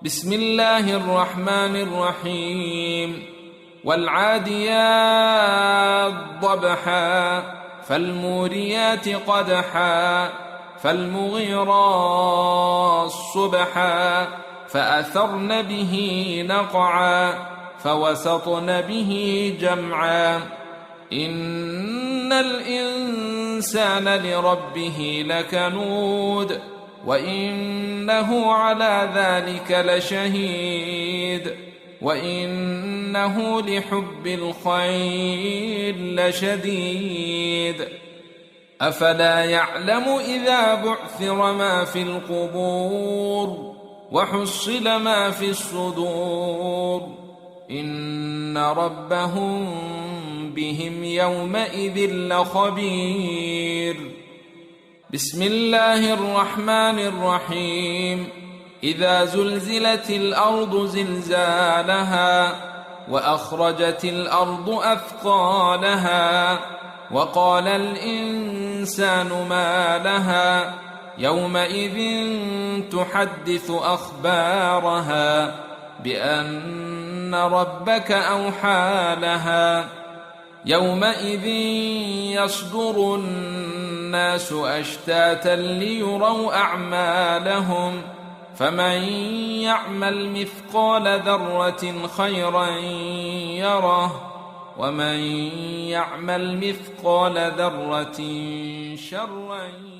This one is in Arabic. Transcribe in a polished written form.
بسم الله الرحمن الرحيم والعاديات ضبحا فالموريات قدحا فالمغيرات صبحا فأثرن به نقعا فوسطن به جمعا إن الإنسان لربه لكنود وإنه على ذلك لشهيد وإنه لحب الخير لشديد أفلا يعلم إذا بعثر ما في القبور وحصل ما في الصدور إن ربهم بهم يومئذ لخبير. بسم الله الرحمن الرحيم إذا زلزلت الأرض زلزالها وأخرجت الأرض أثقالها وقال الإنسان ما لها يومئذ تحدث أخبارها بأن ربك أوحى لها يومئذ يصدر الناس أشتاتا ليروا أعمالهم فمن يعمل مثقال ذرة خيرا يره ومن يعمل مثقال ذرة شرا